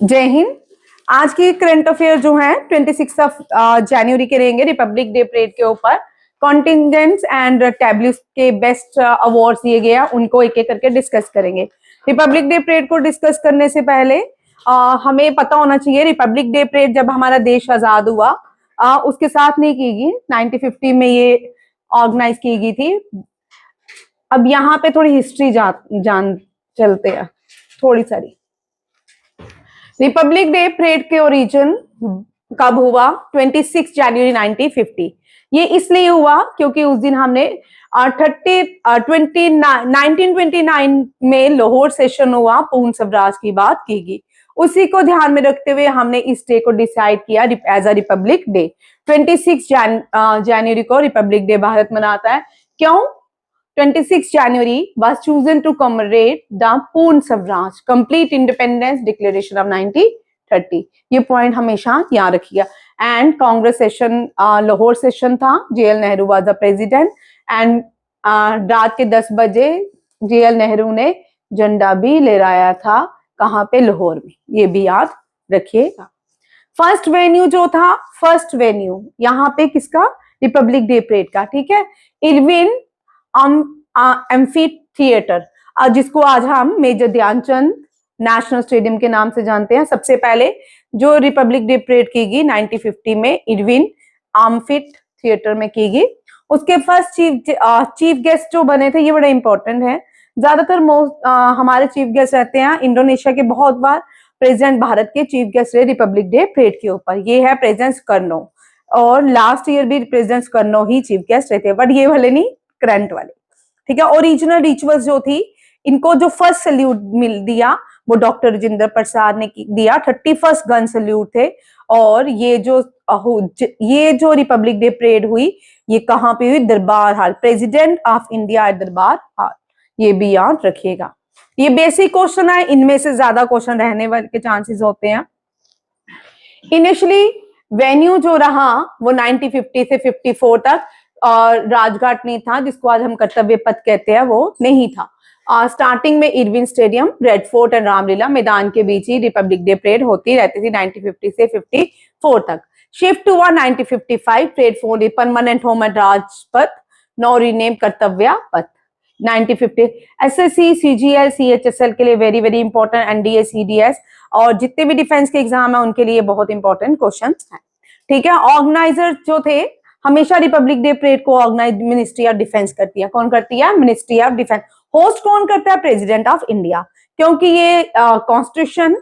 जय हिंद। आज की करंट अफेयर जो है 26 जनवरी के रहेंगे रिपब्लिक डे परेड के ऊपर। कॉन्टिजेंट्स एंड टैब्लूस के बेस्ट अवार्ड्स दिए गए हैं, उनको एक एक करके डिस्कस करेंगे। रिपब्लिक डे परेड को डिस्कस करने से पहले हमें पता होना चाहिए रिपब्लिक डे परेड जब हमारा देश आजाद हुआ उसके साथ नहीं की गई, 1950 में ये ऑर्गेनाइज की गई थी। अब यहाँ पे थोड़ी हिस्ट्री जान चलते हैं थोड़ी सारी। रिपब्लिक डे परेड के ओरिजिन कब हुआ? 26 जनवरी 1950। ये इसलिए हुआ क्योंकि उस दिन हमने 1929 में लाहौर सेशन हुआ, पूर्ण स्वराज की बात की गई। उसी को ध्यान में रखते हुए हमने इस डे को डिसाइड किया एज अ रिपब्लिक डे। 26 जनवरी को रिपब्लिक डे भारत मनाता है। क्यों? 26 January was chosen to commemorate the पूर्ण Swaraj, complete independence declaration of 1930। ये पॉइंट हमेशा याद रखिएगा। And Congress session Lahore session था, JL Nehru was the president. And रात के 10 बजे JL नेहरू ने झंडा भी लहराया था, कहाँ पे? लाहौर में। ये भी याद रखिएगा। फर्स्ट वेन्यू जो था, फर्स्ट वेन्यू यहाँ पे किसका? रिपब्लिक डे परेड का, ठीक है। इरविन एम्फी थिएटर, जिसको आज हम मेजर ध्यानचंद नेशनल स्टेडियम के नाम से जानते हैं। सबसे पहले जो रिपब्लिक डे परेड की गई 1950 में इरविन आम्फिट थिएटर में की गई। उसके फर्स्ट चीफ गेस्ट जो बने थे, ये बड़े इंपॉर्टेंट है। ज्यादातर हमारे चीफ गेस्ट रहते हैं इंडोनेशिया के, बहुत बार प्रेसिडेंट भारत के चीफ गेस्ट रहे रिपब्लिक डे परेड के ऊपर। ये है प्रेसिडेंट कर्नो, और लास्ट ईयर भी प्रेसिडेंट कर्नो ही चीफ गेस्ट रहते हैं, बट ये वाले नहीं, करंट वाले, ठीक है। ओरिजिनल रिचुअल्स जो थी, इनको जो फर्स्ट सल्यूट मिल दिया वो डॉक्टर राजेंद्र प्रसाद ने दिया। 31st गन सल्यूट थे। और ये जो रिपब्लिक डे परेड हुई, ये कहाँ पे हुई? दरबार हाल, प्रेसिडेंट ऑफ इंडिया एट दरबार हाल। ये भी याद रखिएगा। ये बेसिक क्वेश्चन है, इनमें से ज्यादा क्वेश्चन रहने वाले के चांसेस होते हैं। इनिशियली वेन्यू जो रहा वो 1950 से 54 तक और राजघाट नहीं था, जिसको आज हम कर्तव्य पथ कहते हैं, वो नहीं था। स्टार्टिंग में Irwin stadium, red fort and Ramlila मैदान के बीच ही रिपब्लिक डे परेड होती रहती थी 1950 से 54 तक। शिफ्ट हुआ 1955, parade for permanent home at Rajpath, no rename Kartavya Path. 1950 SSC, CGL, CHSL के लिए very very important, NDA, CDS और जितने भी डिफेंस के एग्जाम है उनके लिए बहुत इंपॉर्टेंट क्वेश्चन है, ठीक है। ऑर्गेनाइजर जो थे, हमेशा रिपब्लिक डे परेड को ऑर्गेनाइज मिनिस्ट्री ऑफ डिफेंस करती है। कौन करती है? Ministry of defence. होस्ट कौन करता है? प्रेसिडेंट ऑफ इंडिया, क्योंकि ये कॉन्स्टिट्यूशन